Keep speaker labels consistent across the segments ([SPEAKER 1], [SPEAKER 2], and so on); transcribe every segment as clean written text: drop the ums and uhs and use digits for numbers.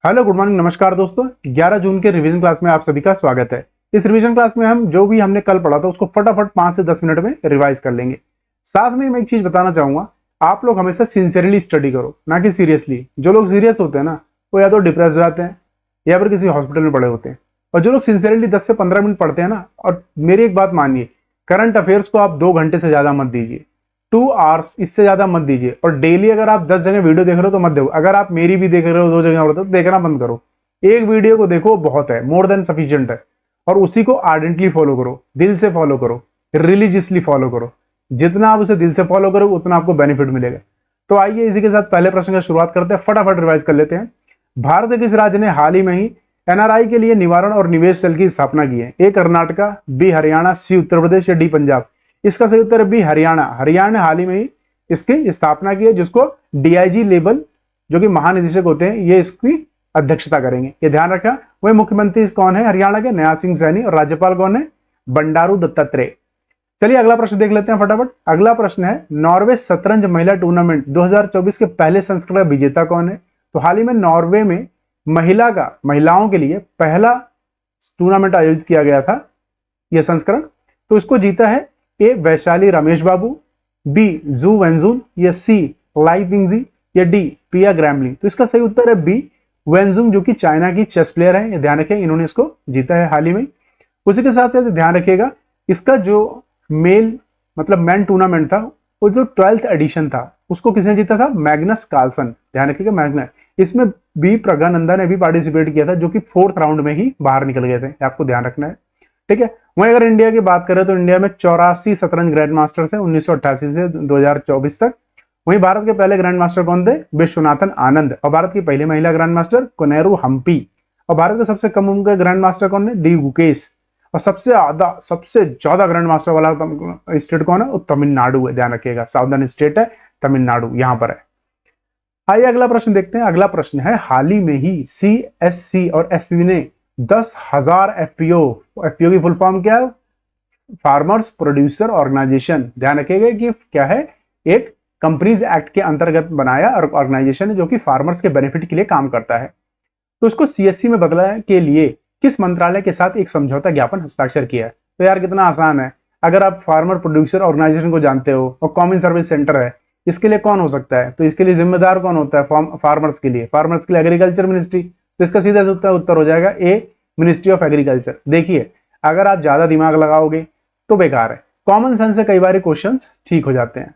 [SPEAKER 1] Hello good morning नमस्कार दोस्तों। 11 जून के रिवीजन क्लास में आप सभी का स्वागत है। इस रिवीजन क्लास में हम जो भी हमने कल पढ़ा था उसको फटाफट 5 से 10 मिनट में रिवाइज कर लेंगे। साथ में मैं एक चीज बताना चाहूंगा, आप लोग हमेशा सिंसियरली स्टडी करो, ना कि सीरियसली। जो लोग सीरियस होते हैं ना, वो या तो डिप्रेस हो जाते हैं या फिर किसी हॉस्पिटल में पड़े होते हैं। और जो लोग सिंसियरली 10 से 15 मिनट पढ़ते हैं ना, और मेरी एक बात मानिए, करंट अफेयर्स को आप 2 घंटे से ज्यादा मत दीजिए, 2 आवर्स, इससे ज्यादा मत दीजिए। और डेली अगर आप 10 जगह वीडियो देख रहे हो तो मत देखो। अगर आप मेरी भी देख रहे हो 2 जगह हो तो देखना बंद करो। एक वीडियो को देखो, बहुत है, मोर देन सफिशिएंट है। और उसी को आर्डेंटली फॉलो करो, दिल से फॉलो करो, रिलीजियसली फॉलो करो। जितना आप उसे दिल से फॉलो करो उतना आपको बेनिफिट मिलेगा। तो आइए इसी के साथ पहले प्रश्न की शुरुआत करते हैं, फटाफट रिवाइज कर लेते हैं। भारत के किस राज्य ने हाल ही में ही एनआरआई के लिए निवारण और निवेश सेल की स्थापना की है? ए कर्नाटका, बी हरियाणा, सी उत्तर प्रदेश या डी पंजाब? इसका सही उत्तर है बी हरियाणा। हरियाणा ने हाल ही में ही इसकी स्थापना की है, जिसको डीआईजी लेवल, जो कि महानिदेशक होते हैं, ये इसकी अध्यक्षता करेंगे, ये ध्यान रखा। वही मुख्यमंत्री कौन है हरियाणा के? नयाज सिंह सैनी। और राज्यपाल कौन है? बंडारू दत्तात्रेय। चलिए अगला प्रश्न देख लेते हैं फटाफट। अगला प्रश्न है, नॉर्वे शतरंज महिला टूर्नामेंट 2024 के पहले संस्करण का विजेता कौन है? तो हाल ही में नॉर्वे में महिलाओं के लिए पहला टूर्नामेंट आयोजित किया गया था, यह संस्करण। तो इसको जीता है ए वैशाली रमेश बाबू, बी जू वेंजुन, या सी लाई तिंगजी, या डी पिया ग्रैमली? तो इसका सही उत्तर है बी वेंजुंग, जो कि चाइना की चेस प्लेयर है, ये ध्यान रखें, इन्होंने इसको जीता है हाल ही में। उसी के साथ साथ ध्यान रखिएगा, इसका जो मेल मतलब मैन टूर्नामेंट था, वो जो 12th एडिशन था, उसको किसने जीता था? Magnus Carlsen. ध्यान रखिएगा, मैग्नस। इसमें बी प्रज्ञानंदा ने भी पार्टिसिपेट किया था, जो कि 4th राउंड में ही बाहर निकल गए थे, आपको ध्यान रखना है, ठीक है। वहीं अगर इंडिया की बात करें तो इंडिया में 84 शतरंज ग्रैंड मास्टर्स है 1988 से 2024 तक। वहीं भारत के पहले ग्रैंड मास्टर कौन थे? विश्वनाथन आनंद। और भारत की पहली महिला ग्रैंड मास्टर कोनेरू हम्पी। और भारत के सबसे कम उम्र के ग्रैंड मास्टर कौन है? डी गुकेश। और सबसे ज्यादा ग्रैंड मास्टर वाला स्टेट कौन है? वो तमिलनाडु है, ध्यान रखिएगा, साउदर्न स्टेट है तमिलनाडु, यहां पर है। आइए अगला प्रश्न देखते हैं। अगला प्रश्न है, हाल ही में ही सीएससी और एसपी ने 10,000 एफपीओ, एफपीओ की फुल फॉर्म क्या है? Farmers producer organization. ध्यान रखिएगा कि क्या है, एक कंपनीज एक्ट के अंतर्गत बनाया और ऑर्गेनाइजेशन है जो कि फार्मर्स के बेनिफिट के लिए काम करता है। तो उसको सीएससी में बदलने के लिए किस मंत्रालय के साथ एक समझौता ज्ञापन हस्ताक्षर किया है? तो यार कितना आसान है, अगर आप फार्मर प्रोड्यूसर ऑर्गेनाइजेशन को जानते हो और कॉमन सर्विस सेंटर है, इसके लिए कौन हो सकता है? तो इसके लिए जिम्मेदार कौन होता है? फार्मर्स के लिए एग्रीकल्चर मिनिस्ट्री। तो इसका सीधा उत्तर हो जाएगा ए, मिनिस्ट्री ऑफ एग्रीकल्चर। देखिए, अगर आप ज्यादा दिमाग लगाओगे तो बेकार है, कॉमन सेंस से कई बार क्वेश्चन ठीक हो जाते हैं,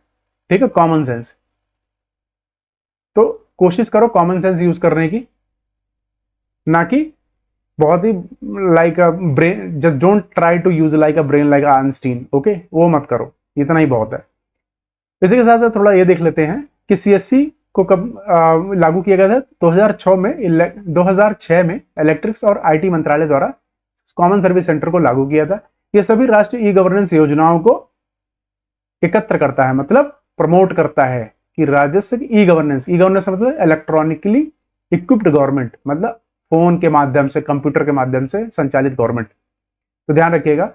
[SPEAKER 1] ठीक है, कॉमन सेंस। तो कोशिश करो कॉमन सेंस यूज करने की, ना कि बहुत ही like a brain, just don't try to use like a brain like Einstein, okay, वो मत करो, इतना ही बहुत है। इसी के साथ साथ थोड़ा ये देख लेते हैं कि सीएससी को कब लागू किया गया था। 2006 में इलेक्ट्रिक्स और आईटी मंत्रालय द्वारा कॉमन सर्विस सेंटर को लागू किया था। यह सभी राष्ट्रीय ई गवर्नेंस योजनाओं को एकत्र करता है, मतलब प्रमोट करता है कि राजस्व ई गवर्नेंस मतलब इलेक्ट्रॉनिकली इक्विप्ड गवर्नमेंट, मतलब फोन के माध्यम से, कंप्यूटर के माध्यम से संचालित गवर्नमेंट। तो ध्यान रखिएगा।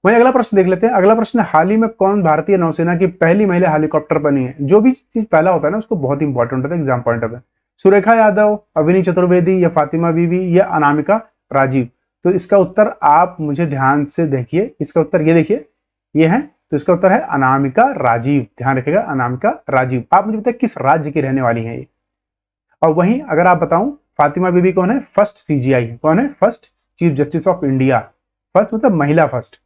[SPEAKER 1] वहीं अगला प्रश्न देख लेते हैं। अगला प्रश्न, हाल ही में कौन भारतीय नौसेना की पहली महिला हेलीकॉप्टर बनी है? जो भी चीज पहला होता है ना, उसको बहुत इंपॉर्टेंट होता है exam point of view. Surekha Yadav, Avani Chaturvedi, या फातिमा बीवी, या अनामिका राजीव? तो इसका उत्तर आप मुझे ध्यान से देखिए, इसका उत्तर ये देखिए, ये है। तो इसका उत्तर है अनामिका राजीव, ध्यान रखिएगा, अनामिका राजीव। आप मुझे बताइए किस राज्य की रहने वाली है ये? और वहीं अगर आप बताऊं, फातिमा बीबी कौन है? फर्स्ट सीजीआई, कौन है? First chief justice of India. First मतलब महिला फर्स्ट।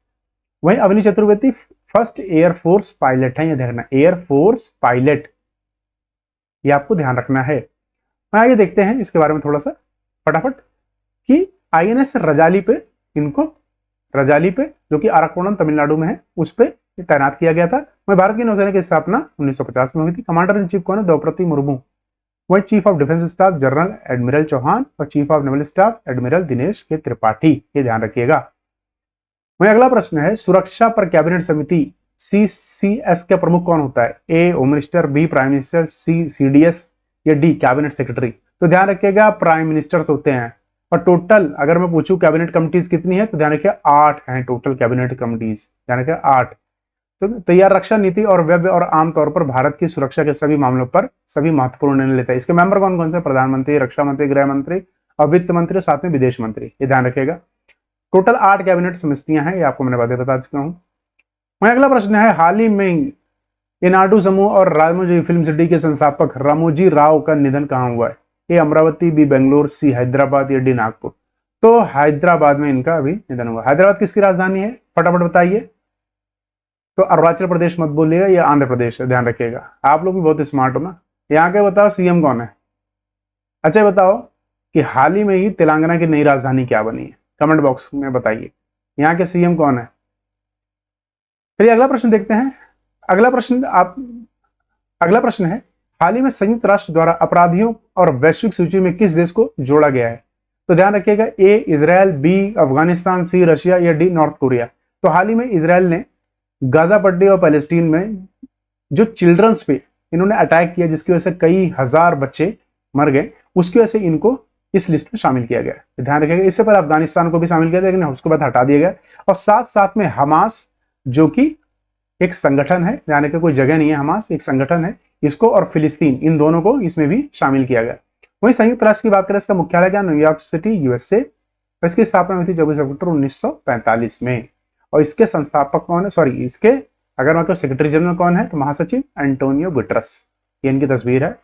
[SPEAKER 1] वहीं Avani Chaturvedi first air force pilot है, ये देखना, एयरफोर्स पायलट, ये आपको ध्यान रखना है। आइए देखते हैं इसके बारे में थोड़ा सा फटाफट कि आईएनएस रजाली पे, इनको रजाली पे, जो कि अराकोणम तमिलनाडु में है, उस पे तैनात किया गया था। वहीं भारत की नौसेना की स्थापना 1950 में हुई थी। कमांडर इन चीफ कौन है? द्रौपदी मुर्मू। वहीं chief of defence staff general admiral Chauhan, और chief of naval staff admiral Dinesh K Tripathi, ये ध्यान रखिएगा। वहीं अगला प्रश्न है, सुरक्षा पर कैबिनेट समिति सीसीएस का प्रमुख कौन होता है? A home minister, B prime minister, C CDS, या डी कैबिनेट सेक्रेटरी? तो ध्यान रखिएगा, प्राइम मिनिस्टर्स होते हैं। और टोटल अगर मैं पूछूं कैबिनेट कमिटीज कितनी है, तो ध्यान रखिए 8 हैं टोटल कैबिनेट कमिटीज, ध्यान रखिए 8। तो तैयार रक्षा नीति और व्यय और आमतौर पर भारत की सुरक्षा के सभी मामलों पर सभी महत्वपूर्ण निर्णय लेता है। इसके मेंबर कौन कौन से? प्रधानमंत्री, रक्षा मंत्री, गृह मंत्री और वित्त मंत्री और साथ में विदेश मंत्री, ये ध्यान रखिएगा। टोटल 8 कैबिनेट समितियां हैं, ये आपको मैंने बता चुका हूं। वहीं अगला प्रश्न है, हाल ही में इनाडू समूह और रामोजी फिल्म सिटी के संस्थापक रामोजी राव का निधन कहां हुआ है? ए अमरावती, बी बेंगलोर, सी हैदराबाद या डी नागपुर। तो हैदराबाद में इनका अभी निधन हुआ। हैदराबाद किसकी राजधानी है? फटाफट बताइए। तो अरुणाचल प्रदेश मत बोलिएगा, ये आंध्र प्रदेश है, ध्यान रखिएगा। आप लोग भी बहुत स्मार्ट हो ना। यहाँ के बताओ सीएम कौन है? अच्छा बताओ कि हाल ही में ही तेलंगाना की नई राजधानी क्या बनी है? कमेंट बॉक्स में बताइए। यहाँ के सीएम कौन है? चलिए अगला प्रश्न देखते हैं। अगला प्रश्न है, हाल ही में संयुक्त राष्ट्र द्वारा अपराधियों और वैश्विक सूची में किस देश को जोड़ा गया है? तो ध्यान रखिएगा, ए Israel, B Afghanistan, see Russia या डी नॉर्थ कोरिया। तो हाल ही में इजराइल ने गाजा पट्टी और पैलेस्टीन में जो चिल्ड्रंस पे इन्होंने अटैक किया, जिसकी वजह से कई हजार बच्चे मर गए, उसकी वजह से इनको इस लिस्ट में शामिल किया गया। तो ध्यान रखिएगा, इससे पहले अफगानिस्तान को भी शामिल किया था, लेकिन उसके बाद हटा दिया गया। और साथ साथ में हमास, जो कि एक संगठन है, ध्यान रखिएगा, कोई जगह नहीं है, हमास एक संगठन है, इसको और फिलिस्तीन, इन दोनों को इसमें भी शामिल किया गया। वहीं संयुक्त राष्ट्र की बात करें, इसका मुख्यालय क्या? New York city, USA. इसकी स्थापना हुई थी 24 अक्टूबर 1945 में। और इसके संस्थापक कौन है? सॉरी, इसके अगर मतलब सेक्रेटरी जनरल कौन है? तो महासचिव एंटोनियो गुटेरेस, ये इनकी तस्वीर है।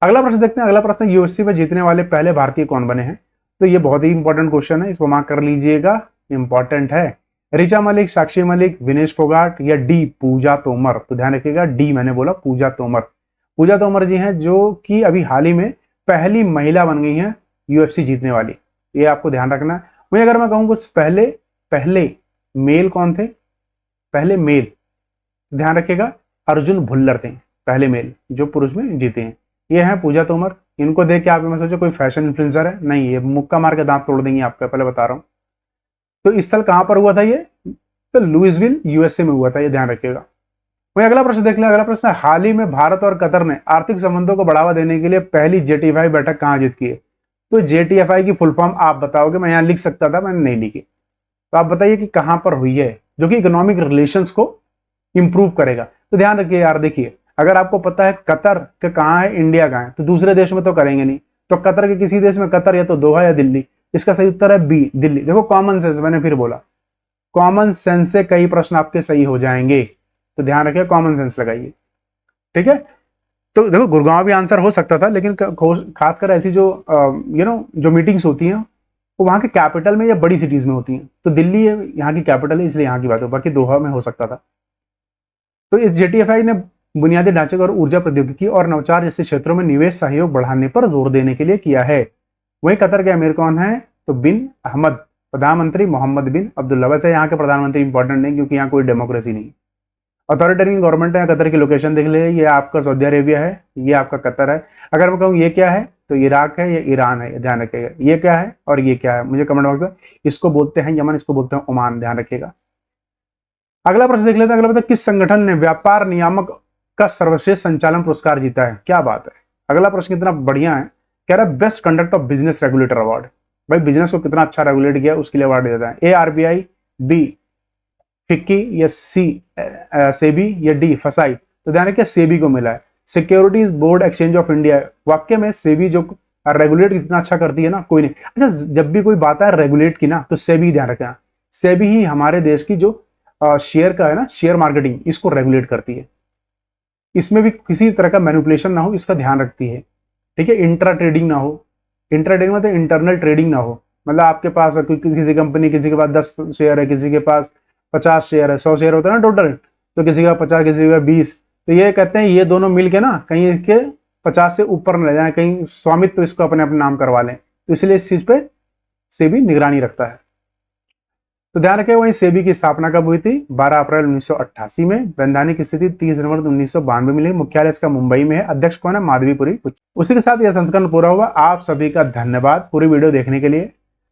[SPEAKER 1] अगला प्रश्न देखते हैं। अगला प्रश्न, यूएससी में जीतने वाले पहले भारतीय कौन बने हैं? तो ये बहुत ही इंपॉर्टेंट क्वेश्चन है, इसको मार्क कर लीजिएगा, इंपॉर्टेंट है। ऋचा मलिक, साक्षी मलिक, विनेश फोगाट या डी पूजा तोमर। तो ध्यान रखिएगा, डी मैंने बोला, पूजा तोमर। पूजा तोमर जी हैं, जो कि अभी हाल ही में पहली महिला बन गई हैं यूएफसी जीतने वाली, ये आपको ध्यान रखना है। वहीं अगर मैं कहूं कुछ पहले मेल कौन थे? पहले मेल, ध्यान रखिएगा, अर्जुन भुल्लर थे पहले मेल जो पुरुष में जीते हैं। ये हैं पूजा तोमर। इनको देख के आप में सोचो कोई फैशन इन्फ्लुएंसर है? नहीं, ये मुक्का मार के दांत तोड़ देंगे आपका, पहले बता रहा हूं। तो स्थल कहां पर हुआ था ये? तो लुइसविल, यूएसए में हुआ था, ये ध्यान रखिएगा। वहीं अगला प्रश्न देख लें। अगला प्रश्न है, हाल ही में भारत और कतर ने आर्थिक संबंधों को बढ़ावा देने के लिए पहली जेटीएफआई बैठक कहां जीत की है? तो जेटीएफआई की फुल फॉर्म आप बताओगे, मैं यहां लिख सकता था, मैंने नहीं लिखी। तो आप बताइए कि कहां पर हुई है, जो कि इकोनॉमिक रिलेशंस को इंप्रूव करेगा। तो ध्यान रखिए यार, देखिए अगर आपको पता है कतर के कहां है, इंडिया कहां है, तो दूसरे देश में तो करेंगे नहीं। तो कतर के किसी देश में, कतर या तो दोहा या दिल्ली। इसका सही उत्तर है बी, दिल्ली। देखो कॉमन सेंस, मैंने फिर बोला, कॉमन सेंस से कई प्रश्न आपके सही हो जाएंगे, तो ध्यान रखिए, कॉमन सेंस लगाइए, ठीक है। तो देखो गुड़गांव भी आंसर हो सकता था, लेकिन खासकर ऐसी जो जो मीटिंग्स होती हैं वो वहां के कैपिटल में या बड़ी सिटीज में होती हैं। तो दिल्ली यहाँ की कैपिटल है, इसलिए यहाँ की बात हो, बाकी दोहा में हो सकता था। तो इस जेटीएफआई ने बुनियादी ढांचे और ऊर्जा प्रौद्योगिकी और नवाचार जैसे क्षेत्रों में निवेश सहयोग बढ़ाने पर जोर देने के लिए किया है। वहीं कतर के अमीर कौन है? तो बिन अहमद। प्रधानमंत्री मोहम्मद बिन अब्दुल्ला। वैसे यहाँ के प्रधानमंत्री इंपॉर्टेंट नहीं, क्योंकि यहाँ कोई डेमोक्रेसी नहीं। अथॉरिटेरियन गवर्नमेंट है। कतर की लोकेशन देख ले, ये आपका सऊदी अरेबिया है, ये आपका कतर है। अगर मैं कहूँ ये क्या है, तो इराक है, ये ईरान है, ध्यान रखिएगा। ये क्या है और ये क्या है, मुझे कमेंट बॉक्स में, इसको बोलते हैं यमन, इसको बोलते हैं ओमान, ध्यान रखिएगा। अगला प्रश्न देख लेते हैं। अगला, किस संगठन ने व्यापार नियामक का सर्वश्रेष्ठ संचालन पुरस्कार जीता है? क्या बात है, अगला प्रश्न कितना बढ़िया है। कह रहा है best conduct of business regulator award. भाई बिजनेस को कितना अच्छा रेगुलेट किया उसके लिए अवार्ड देता है। ए आरबीआई, बी फिक्की या सी सेबी या डी फसाई। तो ध्यान रखिए सेबी को मिला है, securities board exchange of India. वाक्य में सेबी जो रेगुलेट कितना अच्छा करती है ना, कोई नहीं। अच्छा जब भी कोई बात है रेगुलेट की ना, तो सेबी ध्यान रखना, सेबी ही हमारे देश की जो शेयर का है ना, शेयर मार्केटिंग, इसको रेगुलेट करती है। इसमें भी किसी तरह का मैनिपुलेशन ना हो, इसका ध्यान रखती है, ठीक है। इंट्रा ट्रेडिंग ना हो, इंट्रा ट्रेडिंग मतलब इंटरनल ट्रेडिंग ना हो। मतलब आपके पास किसी कंपनी, किसी के पास 10 शेयर है, किसी के पास 50 शेयर है, 100 शेयर होता है ना टोटल, तो किसी का 50, किसी का 20। तो ये कहते हैं ये दोनों मिलके ना कहीं के 50 से ऊपर न ले जाए, कहीं स्वामित्व तो इसको अपने अपने नाम करवा लें। तो इसलिए इस चीज पे सेबी निगरानी रखता है। तो ध्यान रखें, वहीं सेबी की स्थापना कब हुई थी? 12 अप्रैल 1988 में। वैधानिक स्थिति 30 जनवरी 1992 में। मुख्यालय इसका मुंबई में है। अध्यक्ष कौन है? माधवीपुरी। उसी के साथ यह संस्करण पूरा हुआ। आप सभी का धन्यवाद पूरी वीडियो देखने के लिए।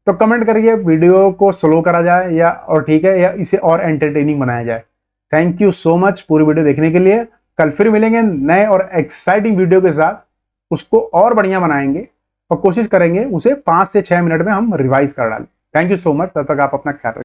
[SPEAKER 1] तो कमेंट करिए वीडियो को स्लो करा जाए या और ठीक है, या इसे और एंटरटेनिंग बनाया जाए। थैंक यू सो मच पूरी वीडियो देखने के लिए। कल फिर मिलेंगे नए और एक्साइटिंग वीडियो के साथ, उसको और बढ़िया बनाएंगे और कोशिश करेंगे उसे 5 से 6 मिनट में हम रिवाइज कर डालें। थैंक यू सो मच, तब तक आप अपना ख्याल रखें।